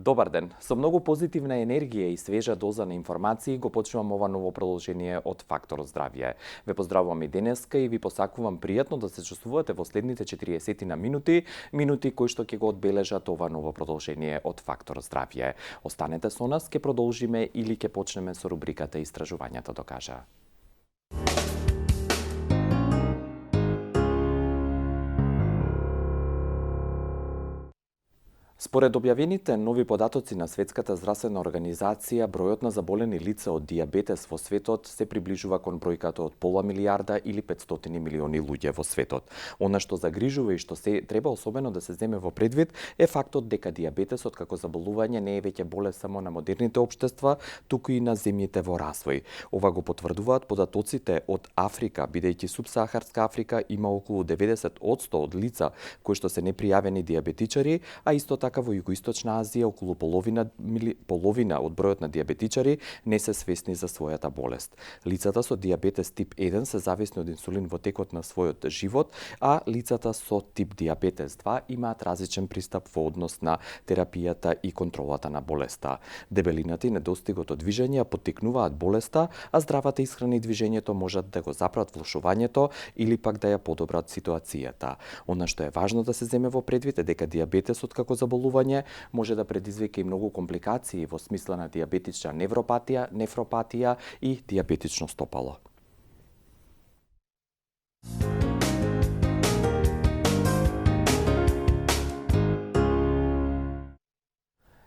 Добар ден. Со многу позитивна енергија и свежа доза на информации го почнувам ова ново продолжение од Фактор здравје. Ве поздравувам и денеска и ви посакувам пријатно да се чувствувате во следните 40 на минути кои што ќе го одбележат ова ново продолжение од Фактор здравје. Останете со нас, ќе продолжиме или ќе почнеме со рубриката Истражувањата докажа. Според објавените нови податоци на Светската здравствена организација, бројот на заболени лица од дијабетес во светот се приближува кон бројката од пола милијарда или 500 милиони луѓе во светот. Она што загрижува и што се треба особено да се земе во предвид е фактот дека дијабетесот како заболување не е веќе болест само на модерните општества, туку и на земјите во развој. Ова го потврдуваат податоците од Африка, бидејќи субсахарска Африка има околу 90% од лица кои што се непријавени дијабетичари, а исто така во Југоисточна Азија околу половина од бројот на дијабетичари не се свесни за својата болест. Лицата со дијабетес тип 1 се зависни од инсулин во текот на својот живот, а лицата со тип дијабетес 2 имаат различен пристап во однос на терапијата и контролата на болеста. Дебелината и недостигот од движење поттикнуваат болеста, а здравата исхрана и движењето можат да го заправат влошувањето или пак да ја подобрат ситуацијата. Она што е важно да се земе во предвид е дека дијабетесот како заболување може да предизвика и многу компликации во смисла на дијабетична невропатија, нефропатија и дијабетично стопало.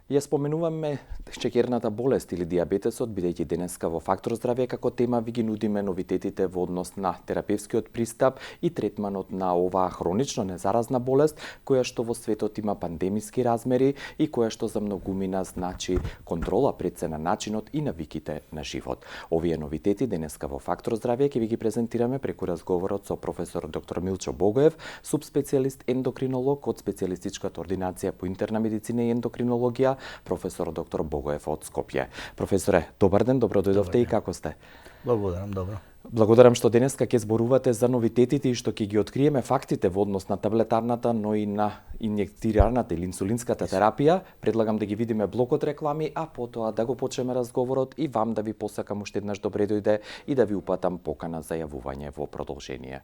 Ја споменуваме шеќерната болест или дијабетесот, бидејќи денеска во Фактор здравје како тема ви ги нудиме новитетите во однос на терапевскиот пристап и третманот на оваа хронично незаразна болест, која што во светот има пандемиски размери и која што за многумина значи контрола пред се на начинот и навиките на живот. Овие новитети денеска во Фактор здравје ќе ви ги презентираме преку разговорот со професор доктор Милчо Богоев, субспецијалист ендокринолог од специјалистичката ординација по интерна медицина и ендокринологија, професор доктор Богоев од Скопје. Професоре, добар ден, добро дојдовте и како сте? Благодарам, добро. Благодарам што денеска ќе зборувате за новитетите и што ќе ги откриеме фактите во однос на таблетарната, но и на инјектираната или инсулинската терапија. Предлагам да ги видиме блокот реклами, а потоа да го почнеме разговорот и вам да ви посакам уште еднаш добре дојде и да ви упатам покана за јавување во продолжение.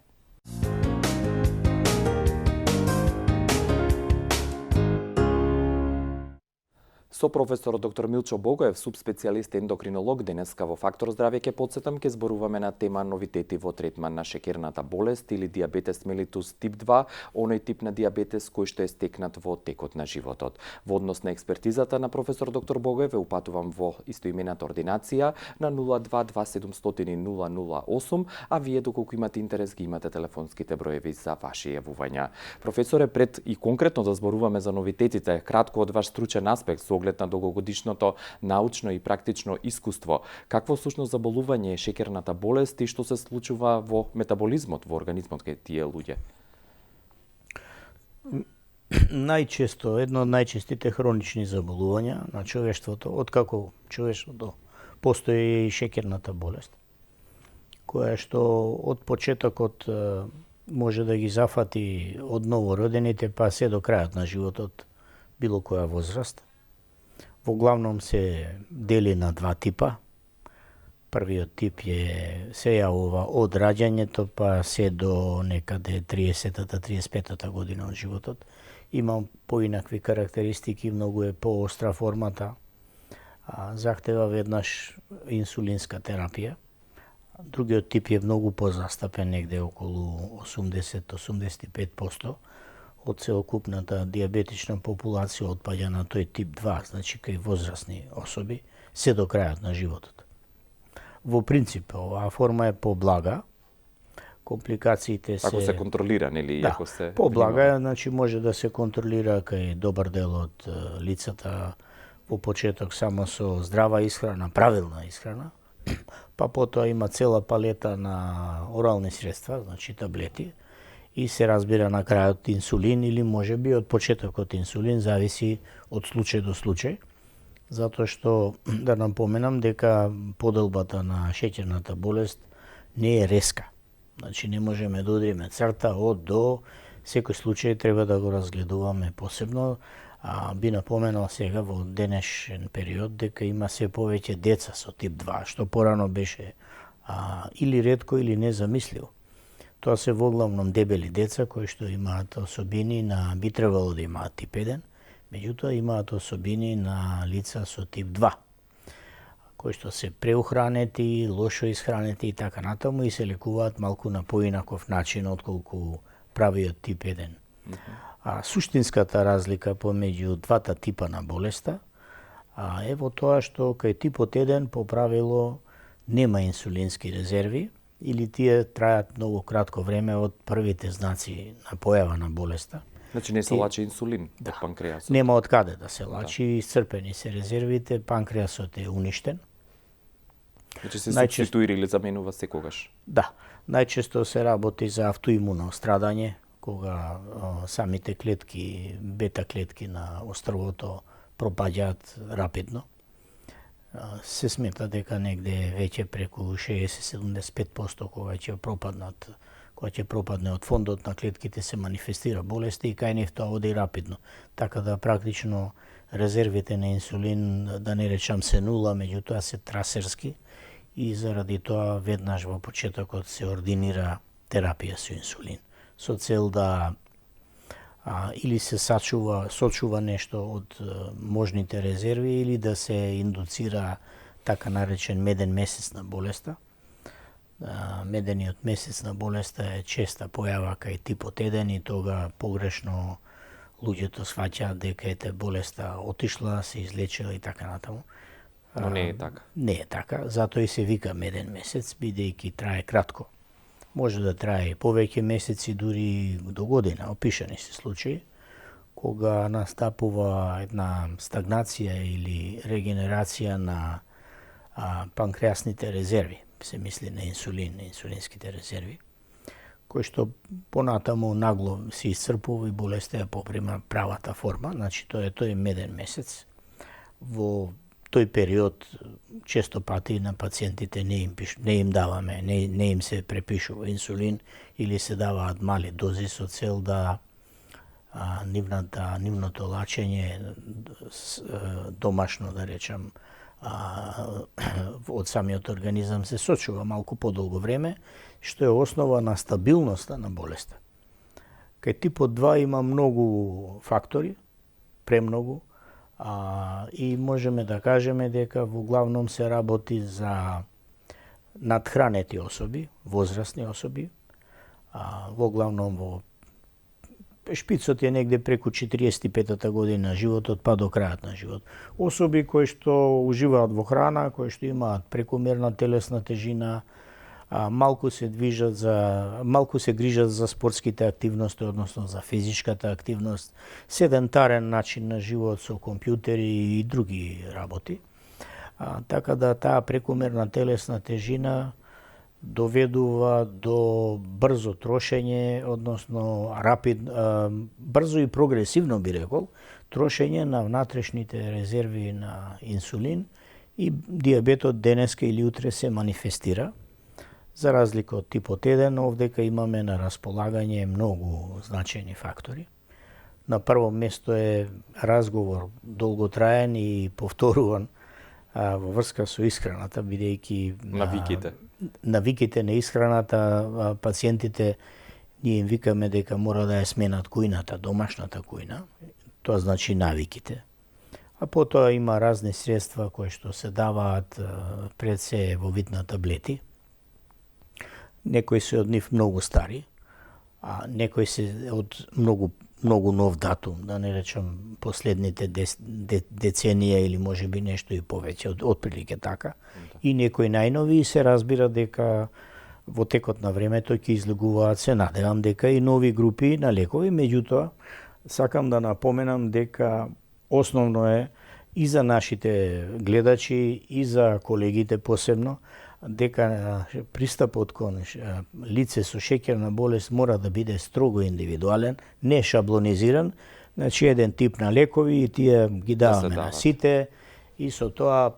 Со професор доктор Милчо Богоев, субспецијалист ендокринолог, денеска во Фактор здравје ќе потсетам, ќе зборуваме на тема новитети во третман на шеќерната болест или дијабетес мелитус тип 2, оној тип на дијабетес кој што е стекнат во текот на животот. Во однос на експертизата на професор доктор Богоев ве упатувам во истоимената ординација на 022-700-008, а вие доколку имате интерес ги имате телефонските броеви за ваши јавувања. Професоре, пред и конкретно да зборуваме за новитетите, кратко од ваш стручен аспект со оглед на долгогодишното научно и практично искуство, какво всушност заболување е шеќерната болест и што се случува во метаболизмот во организмот кај тие луѓе? Најчесто, едно од најчестите хронични заболувања на човештвото, откако човештвото постои и шеќерната болест, која што од почетокот може да ги зафати од новородените па се до крајот на животот, било која возраст. Во главном се дели на два типа. Првиот тип се јавува од раѓањето па се до некаде 30-та, 35-та година од животот. Има поинакви карактеристики, многу е поостра формата. Захтева веднаш инсулинска терапија. Другиот тип е многу позастапен, негде околу 80-85%. Од целокупната дијабетична популација отпаѓа на тој тип 2, значи кај возрастни особи, се до крајот на животот. Во принцип, оваа форма е поблага, компликациите се... Ако се контролира, нели? Да, ако се... поблага, значи може да се контролира кај добар дел од лицата во почеток само со здрава исхрана, правилна исхрана, па потоа има цела палета на орални средства, значи таблети, и се разбира на крајот инсулин или може би од почетокот инсулин, зависи од случај до случај, затоа што да напоменам дека поделбата на шеќерната болест не е резка. Значи не можеме да одриме црта од до, секој случај треба да го разгледуваме посебно, би напоменал сега во денешен период дека има се повеќе деца со тип 2, што порано беше или ретко или незамисливо. Тоа се воглавном дебели деца кои што имаат особини би требало да имаат тип 1, меѓутоа имаат особини на лица со тип 2, кои што се преухранети, лошо исхранети и така натаму и се лекуваат малку на поинаков начин отколку правиот тип 1. Суштинската разлика помеѓу двата типа на болеста е во тоа што кај типот 1 по правило нема инсулински резерви или тие трајат многу кратко време од првите знаци на појава на болеста. Значи не се лачи инсулин од панкреасот. Нема од каде да се лачи, исцрпени се резервите, панкреасот е уништен. Значи се субституира или заменува секогаш. Да, најчесто се работи за автоимуно страдање, кога самите клетки, бета клетки на острвото пропаѓаат рапидно. Се смета дека негде веќе преку 60-75% кога ќе пропадне од фондот на клетките се манифестира болести и кај нив тоа оди рапидно. Така да практично резервите на инсулин, да не речам се нула, меѓутоа се трасерски и заради тоа веднаш во почетокот се ординира терапија со инсулин со цел да или се сочува нешто од можните резерви или да се индуцира така наречен меден месец на болеста. Медениот месец на болеста е честа појава кај типот 1 и тога погрешно луѓето сваќаат дека ете болеста отишла, се излечила и така натаму. Но не е така. Не е така, затоа и се вика меден месец, бидејќи трае кратко. Може да трае и повеќе месеци, дури до година. Опишани се случаи кога настапува една стагнација или регенерација на панкреасните резерви. Се мисли на инсулин, на инсулинските резерви, кој што понатаму нагло се исцрпува и болеста ја поприма правата форма. Значи тој е меден месец. Во тој период често пати на пациентите не им даваме, не им се препишува инсулин или се даваат мали дози со цел да нивното лачење домашно, да речам, од самиот организам се сочува малку подолго време, што е основа на стабилноста на болеста. Кај типот 2 има многу фактори, премногу, и можеме да кажеме дека во главном се работи за надхранети особи, возрастни особи, во главном во шпицот е негде преку 45-та година на животот па до крајот на живот. Особи кои што уживаат во храна, кои што имаат прекомерна телесна тежина, малку се грижат за спортските активности, односно за физичката активност, седентарен начин на живот со компјутери и други работи. Така да таа прекомерна телесна тежина доведува до брзо трошење, односно брзо и прогресивно би рекол, трошење на внатрешните резерви на инсулин и диабетот денеска или утре се манифестира. За разлика од типот 1, овдека имаме на располагање многу значајни фактори. На прво место е разговор долготраен и повторуван во врска со исхраната, бидејќи навиките на исхраната пациентите ние им викаме дека мора да ја сменат кујната, домашната кујна, тоа значи навиките. А потоа има разни средства кои што се даваат пред се во вид на таблети. Некои се од нив многу стари, а некои се од многу нов датум, да не речам последните деценија или можеби нешто и повеќе, отприлике така. И некои најнови се разбира дека во текот на времето ќе излегуваат, се надевам дека и нови групи на лекови, меѓутоа сакам да напоменам дека основно е и за нашите гледачи и за колегите посебно дека пристапот кон лице со шеќерна болест мора да биде строго индивидуален, не шаблонизиран, значи еден тип на лекови и тие ги даваме на сите и со тоа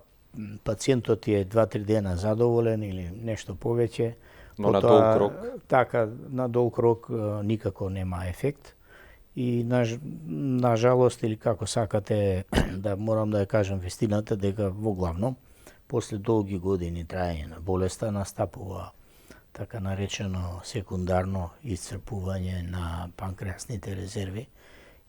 пациентот е 2-3 дена задоволен или нешто повеќе. Но на долг рок? Така, на долг рок никако нема ефект И на жалост, или како сакате да морам да ја кажам вистината, дека во главном после долги години траење на болеста настапува така наречено секундарно исцрпување на панкреасните резерви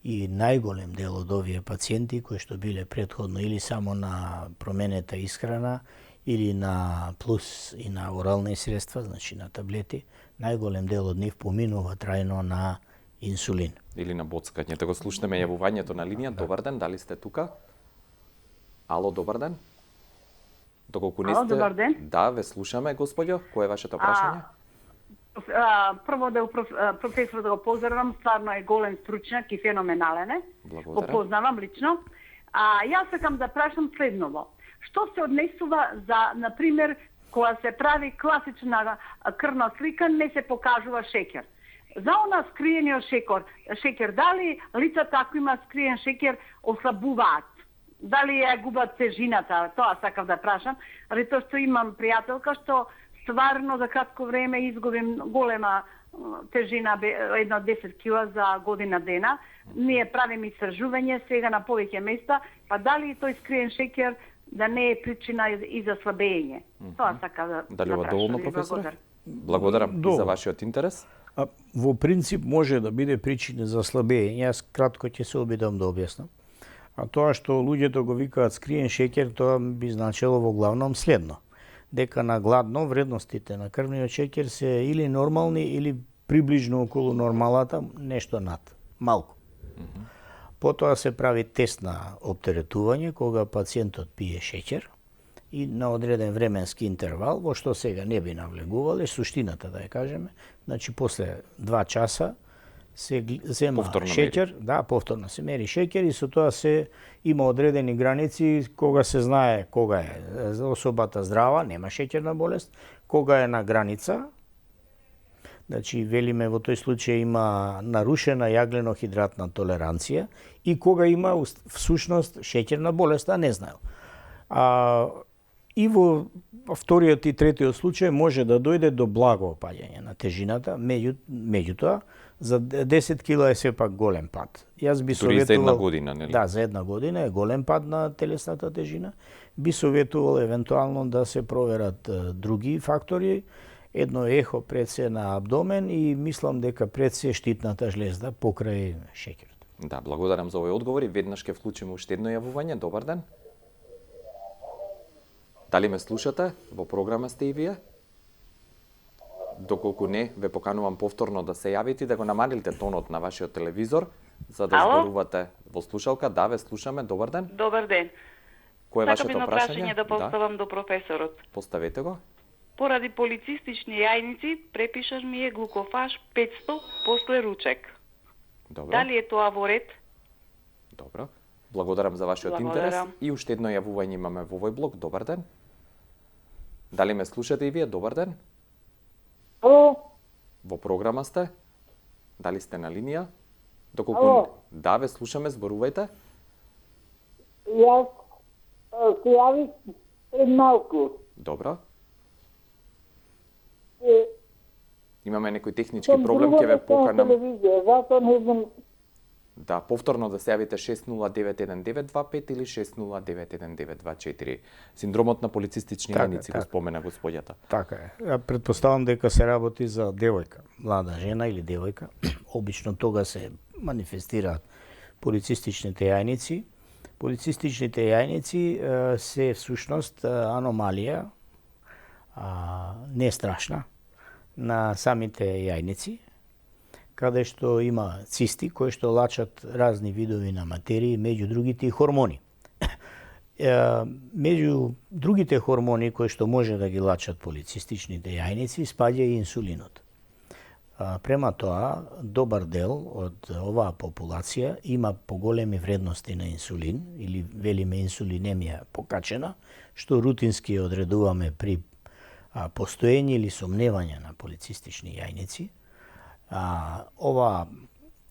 и најголем дел од овие пациенти кои што биле претходно или само на променета исхрана или на плюс и на орални средства, значи на таблети, најголем дел од нив поминува трајно на инсулин. Или на боцкање. Да го слушнеме јавувањето на линија. Добар ден, дали сте тука? Ало, добар ден. Доколку не сте... Ало, добар ден. Да, ве слушаме, господјо. Кое е вашето прашање? Прво да професор да го поздравам, стварно е голем стручњак и феноменален е. Благодарам. Го познавам лично. Јас сакам да прашам следново. Што се однесува за, например, кога се прави класична крвна слика, не се покажува шеќер. За она скриениот шеќер, дали лицата ако има скриен шеќер ослабуваат? Дали ја губат тежината? Тоа сакав да прашам. Али тоа што имам пријателка што стварно за кратко време изгубим голема тежина, едно 10 кила за година дена. Ние правиме истражување сега на повеќе места, па дали тој скриен шеќер да не е причина и за слабење? Тоа сакав да Дали ова прашам. доволно, професоре? Благодарам и за вашиот интерес. Во принцип може да биде причина за слабење. Јас кратко ќе се обидам да објаснам. А тоа што луѓето го викаат скриен шеќер, тоа би значило во главном следно. Дека на гладно вредностите на крвниот шеќер се или нормални или приближно околу нормалата, нешто над, малку. Потоа се прави тест на оптеретување кога пациентот пие шеќер и на одреден временски интервал, во што сега не би навлегувале, суштината да ја кажеме, значи после 2 часа се зема Повторно шеќер, да, повторно се мери шеќер и со тоа се има одредени граници кога се знае кога е особата здрава, нема шеќерна болест, кога е на граница. Значи, велиме во тој случај има нарушена јаглено-хидратна толеранција и кога има всушност шеќерна болест, а не знаел. И во вториот и третиот случај може да дојде до благо опаѓање на тежината, меѓутоа за 10 кила е сепак голем пад. Јас би Дури советувал за една година, нели? Да, за една година е голем пад на телесната тежина. Би советувал евентуално да се проверат други фактори, едно ехо пред се на абдомен и мислам дека пред се штитната жлезда покрај шеќерот. Да, благодарам за овој одговор и веднаш ќе вклучиме уште едно јавување. Добар ден. Дали ме слушате? Во програма сте и вие? Доколку не, ве поканувам повторно да се јавите и да го намалите тонот на вашиот телевизор, за да зборувате во слушалка. Да, ве слушаме. Добар ден. Добар ден. Кој е вашето Сакам едно прашање? прашање да поставам до професорот. Поставете го. Поради полицистични јајници препишан ми е глукофаж 500 после ручек. Добро. Дали е тоа во ред? Добро. Благодарам за вашиот интерес. Благодарам. И уште едно јавување имаме во овој блок. Добар ден. Дали ме слушате и вие? Добар ден. Ало, Во програма сте? Дали сте на линија? Доколку... Ало. Да, ве слушаме, зборувајте. јас се јавих пред малку. Добро. Е, Имаме некој технички сум проблем, ќе ве другата страна поканам. телевизија, затоа не знам. Да, повторно да се јавите 6091925 или 6091924. Синдромот на полицистични Така, јаници го така. спомена господјата. Така е. Ја претпоставам дека се работи за девојка, млада жена или девојка. Обично тога се манифестираат полицистичните јајници. Полицистичните јајници се всушност аномалија, не страшна, на самите јајници, каде што има цисти кои што лачат разни видови на материи, меѓу другите и хормони. Меѓу другите хормони кои што може да ги лачат полицистичните јајници спаѓа и инсулинот. Према тоа, добар дел од оваа популација има поголеми вредности на инсулин или велиме инсулинемија покачена, што рутински одредуваме при постоење или сомневање на полицистични јајници. Ова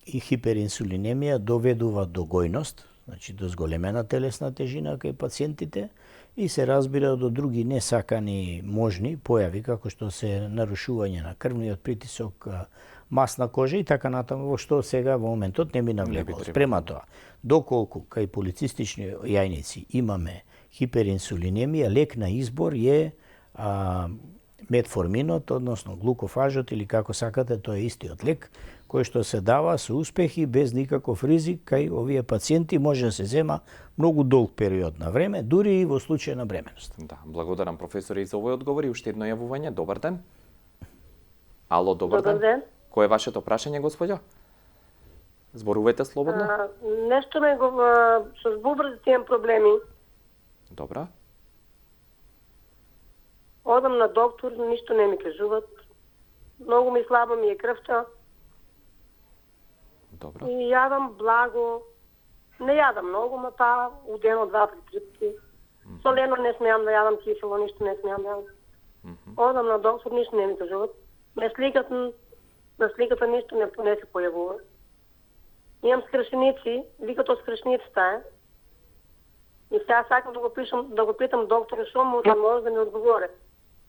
и хиперинсулинемија доведува до гојност, значи до зголемена телесна тежина кај пациентите и се разбира до други несакани можни појави како што се нарушување на крвниот притисок, масна кожа и така натаму, во што сега во моментот не би навлегувало. Спрема тоа, доколку кај полицистични јајници имаме хиперинсулинемија, лек на избор е метформинот, односно глукофажот или како сакате, тоа е истиот лек кој што се дава со успех и без никаков ризик кај овие пациенти, може да се зема многу долг период на време, дури и во случај на бременост. Да, благодарам професоре и за овој одговор и уште едно јавување. Добар ден. Ало, добар ден. Кој е вашето прашање, господјо? Зборувате слободно. Нешто ме го со бубрзите имам проблеми. Добра. Одам на доктор, ништо не ми кажуват. Многу ми слаба ми е крвта. Добра. И јадам благо. Не јадам многу, ма па у денот 2-3 пати. Солено не смеам да јадам, кисело ништо не смеам да јадам. Одам на доктор, ништо не ми кажуват. На сликата ништо не се појавува. Имам скршеници, ликото од скршеницата е. И сега сакам да го питам доктора што може да ми одговори.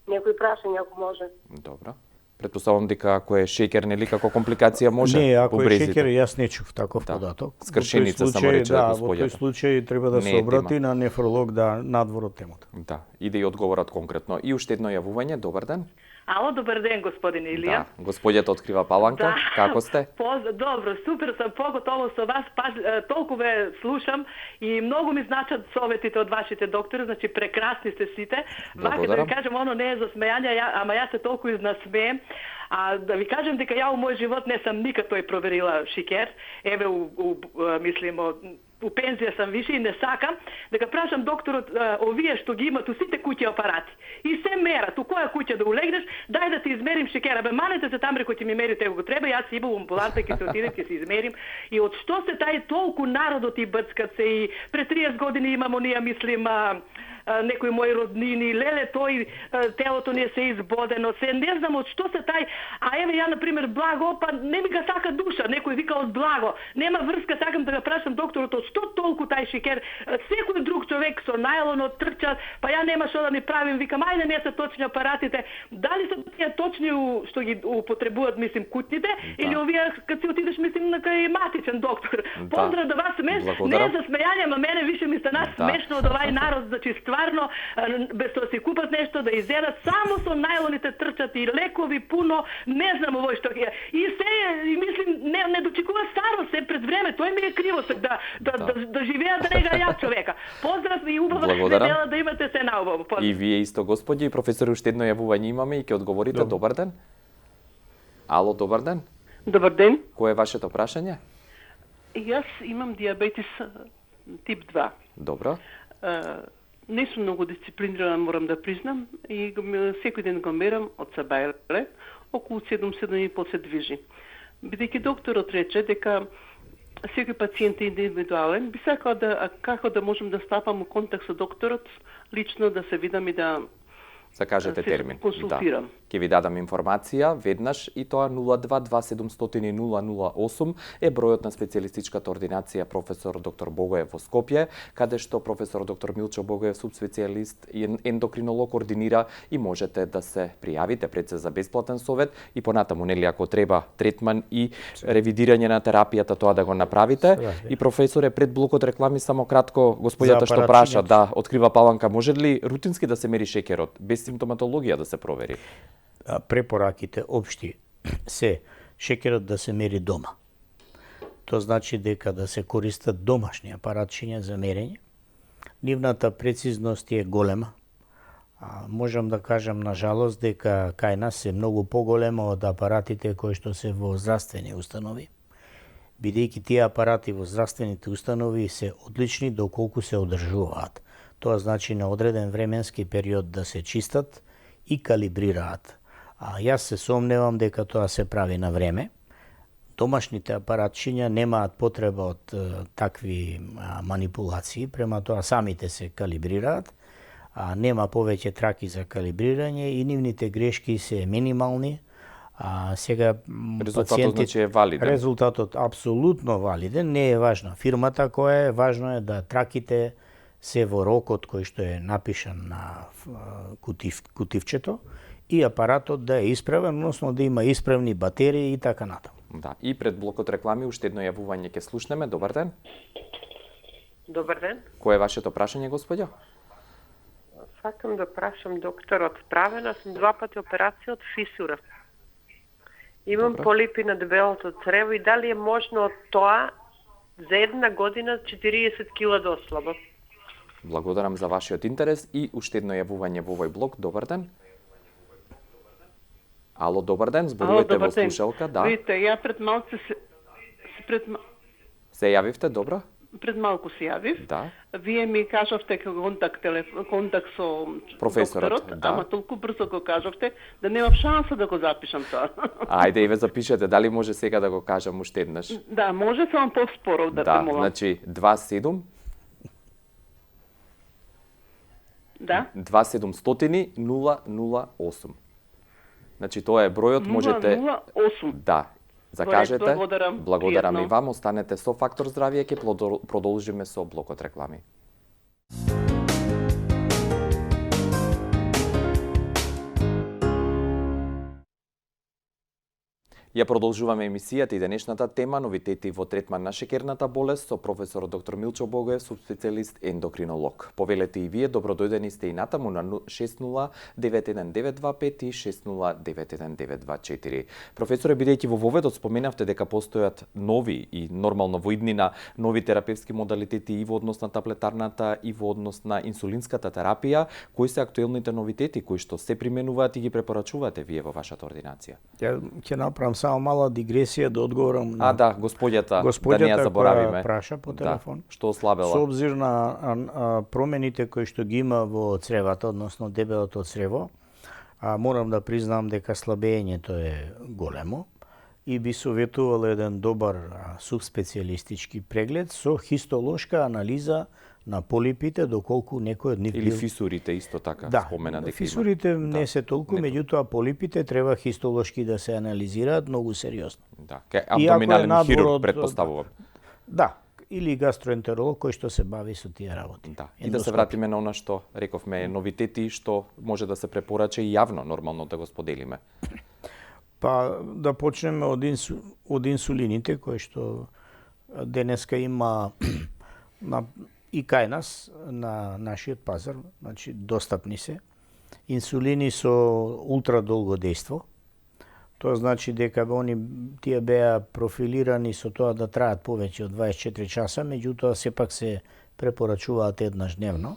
Некои прашања ако може. Добра. Претпоставувам дека ако е шеќер, нели како компликација може? Не, ако е шеќер, јас не чув таков податок. Скршеница само рече господјата. Во тој случај треба да се обрати на нефролог надвор од темата. Да, иде и одговорат конкретно. И уште едно јавување, добар ден. Ало, добар ден, господин Илија. Да, господјата открива Паланка, да. Како сте? Добро, супер сум, поготово со вас, толку ве слушам и многу ми значат советите од вашите доктори, значи прекрасни сте сите. Вака да ви кажем, оно не е за смејање, ама јас се толку изнасмеем. А да ви кажем дека ја у мој живот не сам никад тој проверила шикер. Еве, мислим, у пензија сам више и не сакам дека прашам докторот овие што ги имат у сите куќи апарати. И се мерат, у која куќа да улегнеш, дај да ти измерим шикера. Бе, манете се тамре кој ќе ми мерите ако го треба, јас идам во амбуланта, ќе се отидем, ќе се измерим. И од што се тај толку народот и бцкат се и пред 30 години имамо ние, мислим, некои мои роднини, леле тој телото ни е се избодено, се не знам од што се тај, а еве ја на пример благо, па не ми га сака душа, некој вика од благо, нема врска, сакам да го прашам докторот од што толку тај шикер, секој друг човек со најлонот трчат, па ја нема што да ни правим, викам ајде не се точни апаратите, дали се тие точни што ги употребуваат, мислим, кутните, или овие кад си отидеш, мислим, на кај матичен доктор. Поздрав да вас смеш, не за смејање, ма мене више ми стана смешно од овај народ, значи стварно, без да си купат нешто да изедат, само со најлоните трчат и лекови пуно, не знам овој што ги. И се, мислим, не дочекува старост, се пред време, тој ми е кривосек да живеа да нега ја човека. Поздрав и убава недела да имате се наубаво. И вие исто, господи, професор, уште едно јавување имаме и ќе одговорите. Добар ден. Ало, добар ден. Добар ден. Кој е вашето прашање? Јас имам диабетис тип 2. Добро. Не сум многу дисциплинирана, морам да признам, и секој ден го мерам од сабајле, околу 7,5 се движи. Бидејќи докторот рече дека секој пациент е индивидуален, би сакала како да можам да стапам у контакт со докторот, лично да се видам и да закажете термин. Консултирам. Да. Ќе ви дадам информација веднаш и тоа 022-700-008 е бројот на специјалистичката ординација професор доктор Богоев во Скопје, каде што професор доктор Милчо Богоев, субспецијалист и ендокринолог ординира и можете да се пријавите пред се за бесплатен совет и понатаму нели ако треба третман и ревидирање на терапијата тоа да го направите. И професоре пред блокот реклами само кратко господјата што праша да открива Паланка, може ли рутински да се мери шеќерот без симптоматологија да се провери? Препораките општи се шеќерот да се мери дома. Тоа значи дека да се користат домашни апаратчиња за мерење. Нивната прецизност е голема. Можам да кажам на жалост дека кај нас е многу поголема од апаратите кои што се во здравствени установи. Бидејќи тие апарати во здравствените установи се одлични доколку се одржуваат. Тоа значи на одреден временски период да се чистат и калибрираат. Јас се сомневам дека тоа се прави на време. Домашните апаратчиња немаат потреба од такви манипулации, према тоа самите се калибрираат, нема повеќе траки за калибрирање и нивните грешки се минимални. Сега резултатот значи е валиден. Резултатот апсолутно валиден, не е важна фирмата која е, важно е да траките се во рокот кој што е напишан на кутивчето и апаратот да е исправен, односно да има исправни батерии и така натаму. Да, и пред блокот реклами уште едно јавување ќе слушнеме. Добар ден. Добар ден. Кое е вашето прашање, господја? Сакам да прашам докторот. Правена сум 2 пати операција од фисура. Имам полипи на дебелото црево и дали е можно од тоа за една година 40 кила да ослабам? Благодарам за вашиот интерес и уште едно јавување во овој блок. Добар ден. Ало, добар ден, зборувате во слушалка, да. Видите, ја пред малку Се јавивте, добро? Пред малку се јавив. Да. Вие ми кажавте контакт со професорот, докторот, да. ама толку брзо го кажавте да немам шанса да го запишам тоа. Ајде и ве запишете, дали може сега да го кажам уште еднаш? Да, може само поспоро да Да, молам. значи 27 Да. 2700 008. Значи тоа е бројот, можете 008. да закажете. Благодарам. Благодарам и Пријатно. вам, останете со Фактор здравје, ќе продолжиме со блокот реклами. Ја продолжуваме емисијата и денешната тема новитети во третман на шекерната болест со професор доктор Милчо Богоев, субспецијалист ендокринолог. Повелете и вие, добродојдени сте и натаму на 60919225 и 60919224. Професоре, бидејќи во воведот споменавте дека постојат нови и нормално во иднина нови терапевски модалитети и во однос на таблетарната и во однос на инсулинската терапија, кои се актуелните новитети кои што се применуваат и ги препорачувате вие во вашата ординација? Ја ќе направам само мала дигресија да одговорам на да, господјата да не ја заборавиме. Која праша по телефон. Да, што ослабела. Со обзир на промените кои што ги има во цревата, односно дебелото црево, морам да признам дека слабењето е големо и би советувал еден добар субспецијалистички преглед со хистолошка анализа на полипите, доколку некој од нив или фисурите исто така да, спомена дека фисурите не се толку, меѓутоа полипите треба хистолошки да се анализираат многу сериозно. Да, кај абдоминален хирург предпоставувам. Да, или гастроентеролог кој што се бави со тие работи. Да. И да се вратиме на она што рековме, новитети што може да се препорача и јавно нормално да го споделиме. Па да почнеме од инсулините кои што денеска има и кај нас на нашиот пазар, значи достапни се инсулини со ултра долго дејство. Тоа значи дека тие беа профилирани со тоа да траат повеќе од 24 часа, меѓутоа сепак се препорачуваат еднаш дневно.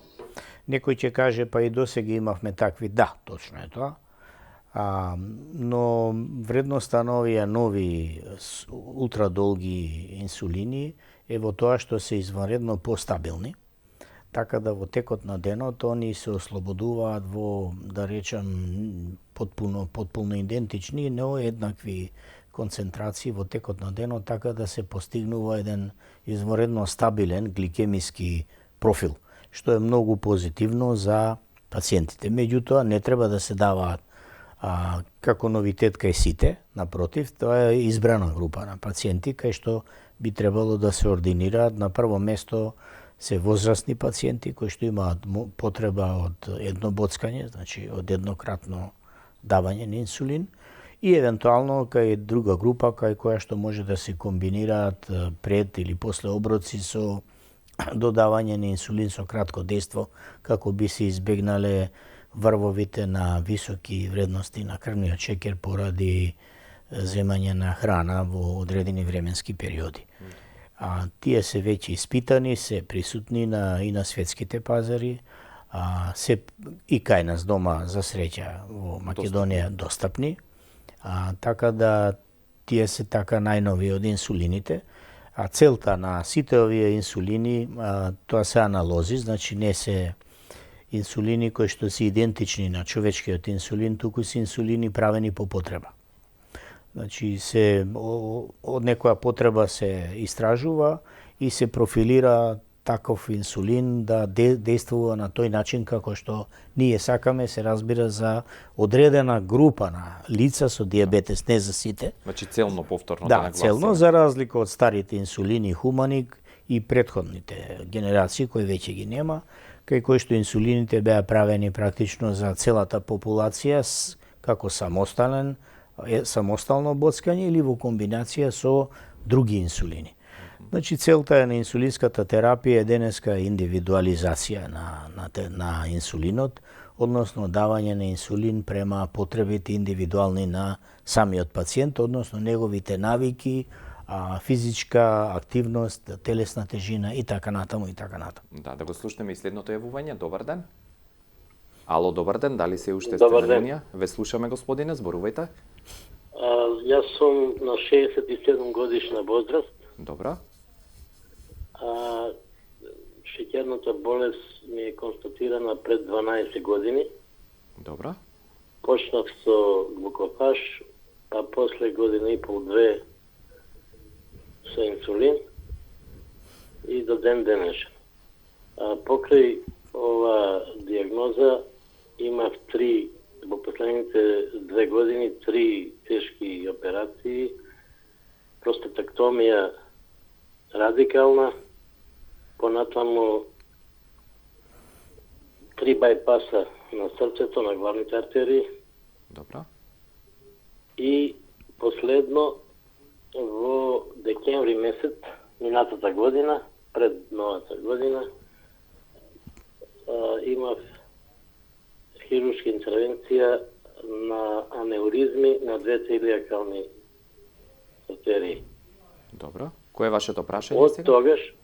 Некој ќе каже па и досега имавме такви, да, точно е тоа. Но вредноста на овие нови ултрадолги инсулини е во тоа што се извонредно постабилни, така да во текот на денот они се ослободуваат во, да речам, потполно идентични, но еднакви концентрации во текот на денот, така да се постигнува еден извонредно стабилен гликемиски профил, што е многу позитивно за пациентите. Меѓутоа, не треба да се даваат како новитет кај сите, напротив, тоа е избрана група на пациенти кај што би требало да се ординираат. На прво место се возрастни пациенти кои што имаат потреба од едно боцкање, значи од еднократно давање на инсулин, и евентуално кај друга група кај која што може да се комбинираат пред или после оброци со додавање на инсулин со кратко дејство, како би се избегнале врвовите на високи вредности на крвниот шекер поради земање на храна во одредени временски периоди. Тие се веќе испитани, се присутни и на светските пазари, се и кај нас дома за среќа во Македонија достапни, така да тие се така најнови од инсулините. Целта на сите овие инсулини, тоа се аналози, значи не се инсулини кои што се идентични на човечкиот инсулин, туку се инсулини правени по потреба. Значи од некоја потреба се истражува и се профилира таков инсулин да действува на тој начин како што ние сакаме, се разбира за одредена група на лица со диабетес, не за сите. Значи целно повторно да нагласиме. Да, целно, за разлика од старите инсулини Хуманик и претходните генерации кои веќе ги нема, кај кои што инсулините беа правени практично за целата популација, како самостално боцкање или во комбинација со други инсулини. Значи, целта е на инсулинската терапија е денеска индивидуализација на инсулинот, односно давање на инсулин према потребите индивидуални на самиот пациент, односно неговите навики, физичка активност, телесна тежина и така натаму и така натаму. Да го слушнеме и следното јавување. Добар ден. Ало, добар ден, дали се уште сте на линија? Ве слушаме, господине, зборувајте. Јас сум на 67 годишна возраст. Добра. Шеќерната болест ми е констатирана пред 12 години. Добра. Почнав со глукофаж, па после година и пол-две со инсулин и до ден денешен. Покрај ова диагноза имав во последните 2 години 3 тешки операции, простатектомија радикална, понатаму 3 бајпаса на срцето, на главните артерии. Добра. И последно во декември месец минатата година, пред новата година, имав хируршка интервенција на анеуризми на двете илиакални артерии. Добро. Кој е вашето прашање сега?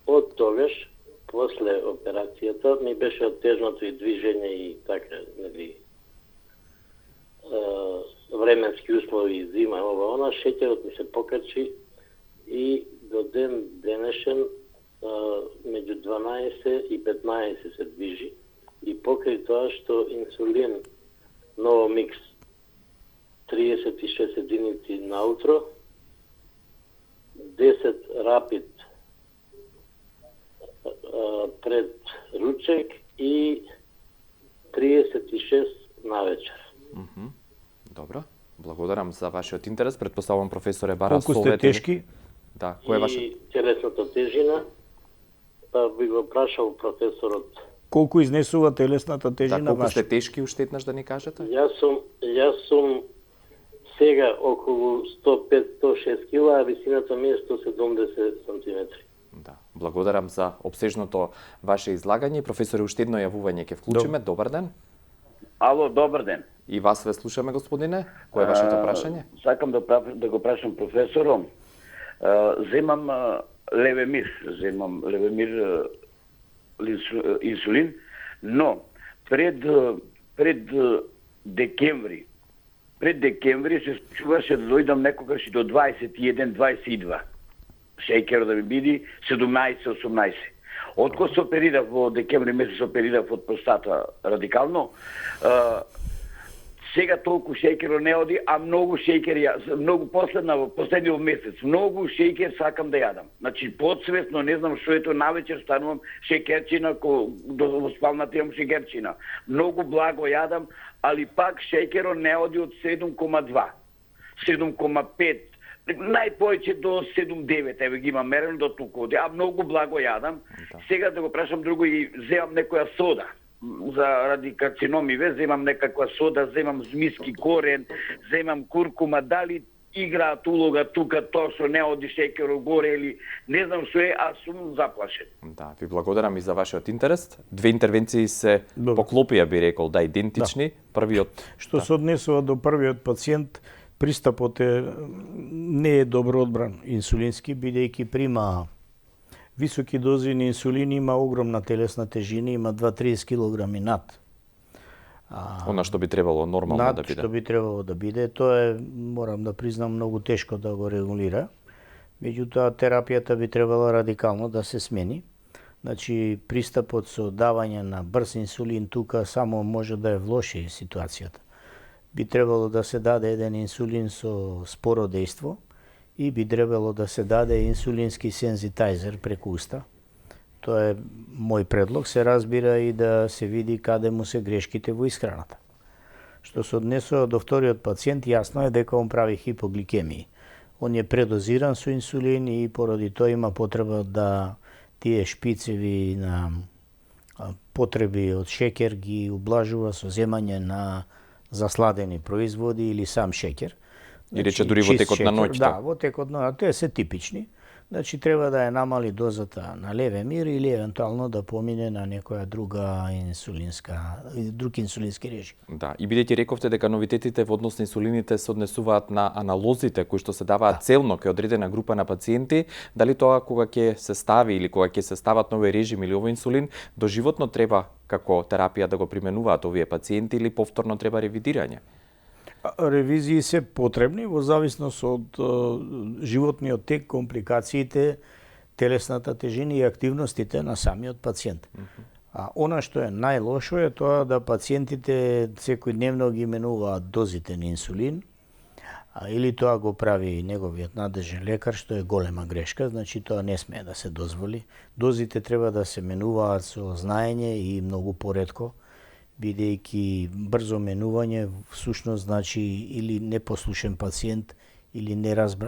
Од тогаш, после операцијата, ми беше оттежнато и движење и така, нели, временски услови, зима, ова, она, шеќерот ми се покачи и до ден денешен меѓу 12 и 15 се движи. И покрај тоа што инсулин Новомикс 36 единици на утро, 10 рапид пред ручек и 36 навечер. Добро. Благодарам за вашиот интерес. Предпоставувам професоре бара совети. Колку сте тешки? Да, кој е вашето? И телесната тежина, па би го прашал професорот. Колку изнесува телесната тежина колку ваша? сте тешки уште еднаш да ни кажете? Јас сум сега околу 105-106 кила, а висината ми е 170 сантиметри. Да, благодарам за обсежното ваше излагање. Професоре, уште едно јавување ќе вклучиме. Добар ден. Ало, добар ден. И вас ве слушаме, господине. Кој е вашето прашање? Сакам да го прашам професором. Земам левемир инсулин, но пред декември се случуваше да дојдам некогаш и до 21-22. Шејкер да ми биде 17-18. Откој се оперирав во декември месец, оперирав од простата радикално, сега толку шејкер не оди, а многу шејкер, многу последниот месец, многу шејкер сакам да јадам. Значи, подсвесно, не знам што е тоа, навечер станувам шеќерчина, во спалната имам шеќерчина. Многу благо јадам, али пак шејкерот не оди од 7,2, 7,5, најповеќе до 7,9, еве ги имам мерено до туку оди, а многу благо јадам. Сега да го прашам друго и земам некоја сода. Ради карциноми земам некаква сода, земам змиски корен, земам куркума, дали играат улога тука тоа што не оди шеќерот горе или не знам што е, а сум заплашен. Да, ви благодарам и за вашиот интерес. Две интервенции се поклопија, би рекол, идентични. Првиот што се однесува до првиот пациент, пристапот не е добро одбран инсулински, бидејќи прима високи дози на инсулин, има огромна телесна тежина, има 2-30 килограми над. Она што би требало нормално да биде. Што би требало да биде, тоа е, морам да признам, многу тешко да го регулира. Меѓутоа, терапијата би требало радикално да се смени. Значи, пристапот со давање на брз инсулин тука само може да е влоши ситуацијата. Би требало да се даде еден инсулин со споро дејство и би требало да се даде инсулински сензитајзер преку уста. Тоа е мој предлог, се разбира и да се види каде му се грешките во исхраната. Што се однесува до вториот пациент, јасно е дека он прави хипогликемија. Он е предозиран со инсулин и поради тоа има потреба да тие шпицеви на потреби од шеќер ги ублажува со земање на засладени производи или сам шеќер. И рече дури во текот на ноќта. Да, во текот на ноќта, се типични. Значи треба да ја намали дозата на левемир или евентуално да помине на некоја друг инсулински режим. Да, и бидејќи рековте дека новитетите во однос на инсулините се однесуваат на аналозите кои што се даваат целно кај одредена група на пациенти, дали тоа кога ќе се стави или кога ќе се стават нови режим или овој инсулин, доживотно треба како терапија да го применуваат овие пациенти или повторно треба ревидирање? Ревизии се потребни во зависност од животниот тек, компликациите, телесната тежина и активностите на самиот пациент. А она што е најлошо е тоа да пациентите секојдневно ги менуваат дозите на инсулин, или тоа го прави неговиот надлежен лекар, што е голема грешка, значи тоа не смее да се дозволи. Дозите треба да се менуваат со знаење и многу поретко, бидејќи брзо менување всушност значи или непослушен пациент или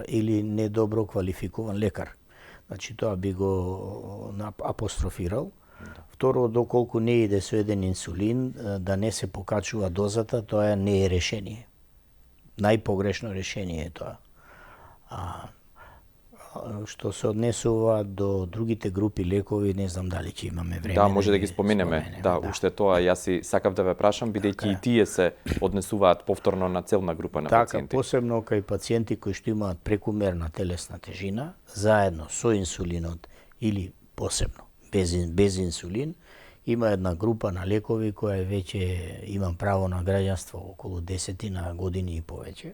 или недобро квалификуван лекар. Значи тоа би го апострофирал. Второ, доколку не иде со еден инсулин, да не се покачува дозата, тоа не е решение. Најпогрешно решение е тоа. Што се однесува до другите групи лекови, не знам дали ќе имаме време. Да, може да ги споменеме. Да, уште тоа јас и сакав да ве прашам, бидејќи и тие се однесуваат повторно на целна група на пациенти. Така, посебно кај пациенти кои што имаат прекумерна телесна тежина, заедно со инсулинот или посебно без инсулин, има една група на лекови која веќе имам право на граѓанство околу 10 години и повеќе.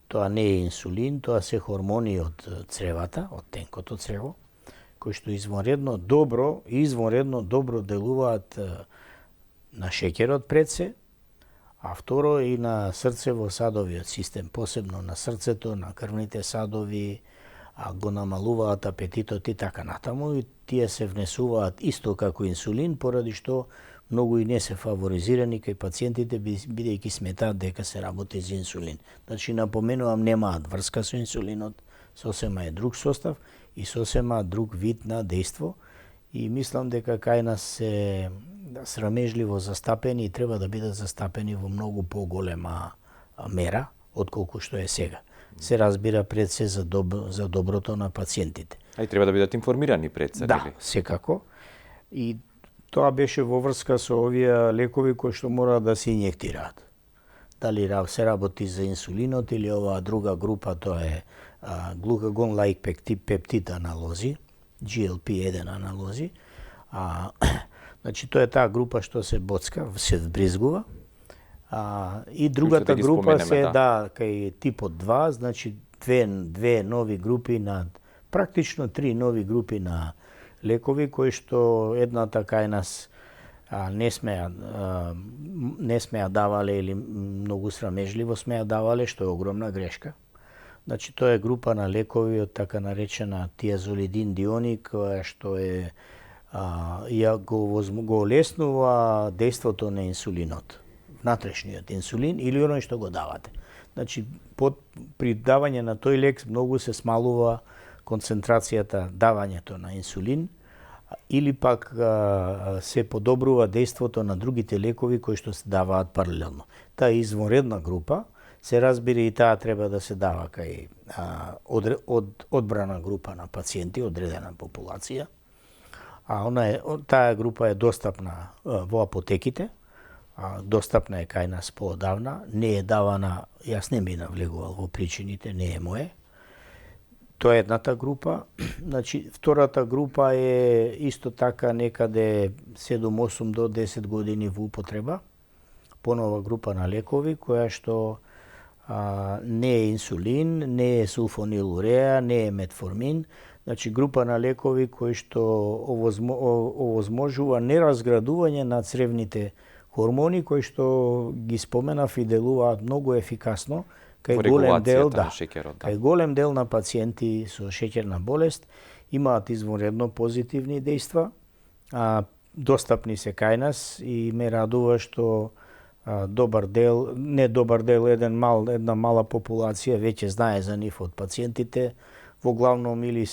Тоа не е инсулин, тоа се хормони од цревата, од тенкото црево, кои што извонредно добро делуваат на шеќерот пред се, а второ и на срцево-садовиот систем, посебно на срцето, на крвните садови, го намалуваат апетитот и така натаму, и тие се внесуваат исто како инсулин, поради што многу и не се фаворизирани кај пациентите, бидејќи сметаат дека се работи за инсулин. Значи, напоменувам, немаат врска со инсулинот, сосема е друг состав и сосема друг вид на дејство, и мислам дека кај нас се срамежливо застапени и треба да бидат застапени во многу поголема мера отколку што е сега. Се разбира пред се за доброто на пациентите. А и треба да бидат информирани пред се, да, нели? секако. И тоа беше во врска со овие лекови кои што мора да се инјектираат. Дали се работи за инсулинот или оваа друга група, тоа е глукагон-лайк пептид аналози, GLP-1 аналози. Значи, тоа е таа група што се боцка, се вбризгува. И другата група се кај типот 2, значи две нови групи на, практично 3 нови групи на лекови кои што едната кај нас не сме ја давале или многу срамежливо сме ја давале, што е огромна грешка. Значи тоа е група на лекови од така наречена тиазолидин дионик, која што е го олеснува дејството на инсулинот, внатрешниот инсулин или оној што го давате. Значи при давање на тој лек многу се смалува концентрацијата, давањето на инсулин, или пак се подобрува дејството на другите лекови кои што се даваат паралелно. Таа е извонредна група, се разбира и таа треба да се дава кај одбрана група на пациенти, одредена популација. Таа група е достапна во апотеките, достапна е кај нас поодавна, не е давана, јас не би навлегувал во причините, не е мое. Тоа е едната група. Значи, втората група е исто така некаде 7-8 до 10 години во употреба. Понова група на лекови, која што не е инсулин, не е сулфонилуреа, не е метформин. Значи, група на лекови кои што овозможува неразградување на цревните хормони, кои што ги споменав и делуваат многу ефикасно кај голем дел на пациенти со шеќерна болест, имаат извонредно позитивни дејства, достапни се кај нас и ме радува што една мала популација веќе знае за нив од пациентите, во главном или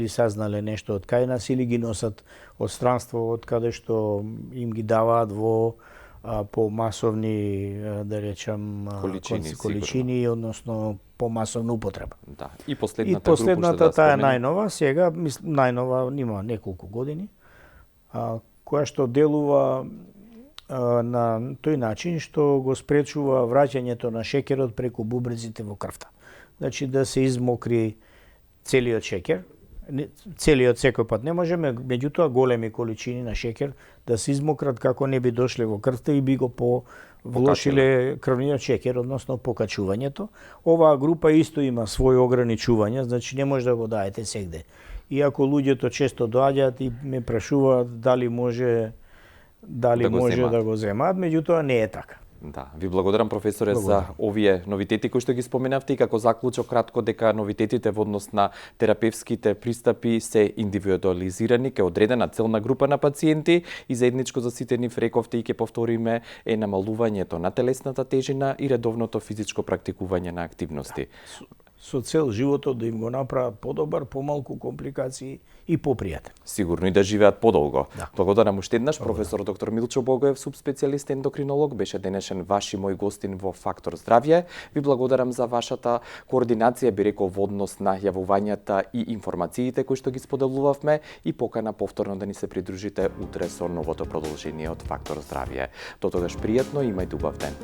сазнале нешто од кај нас, или ги носат од странство од каде што им ги даваат во помасовни, да речам, количини, односно помасовна употреба. Да. И последната таа е најнова, сега најнова има неколку години, која што делува на тој начин што го спречува враќањето на шеќерот преку бубрезите во крвта. Значи да се измокри целиот шеќер, целиот секој пат не можеме, меѓутоа големи количини на шеќер да се измократ како не би дошле во крвта и би го влошиле крвниот шеќер, односно покачувањето. Оваа група исто има своји ограничувања, значи не може да го даете сегде. Иако луѓето често доаѓаат и ме прашуваат дали може да го земаат, меѓутоа не е така. Да, ви благодарам професоре за овие новитети кои што ги споменавте и како заклучок кратко дека новитетите во однос на терапевските пристапи се индивидуализирани ке одредена целна група на пациенти и заедничко за сите нив рековте и ќе повториме е намалувањето на телесната тежина и редовното физичко практикување на активности. Со цел животот да им го направат подобар, помалку компликации и попријатен. Сигурно и да живеат подолго. Да. Благодарам уште еднаш професор доктор Милчо Богоев, субспецијалист ендокринолог, беше денешен ваш и мој гостин во Фактор здравје. Ви благодарам за вашата координација, би рекол, во однос на јавувањата и информациите кои што ги споделувавме и покана повторно да ни се придружите утре со новото продолжение од Фактор здравје. До тогаш пријатно и имајте убав ден.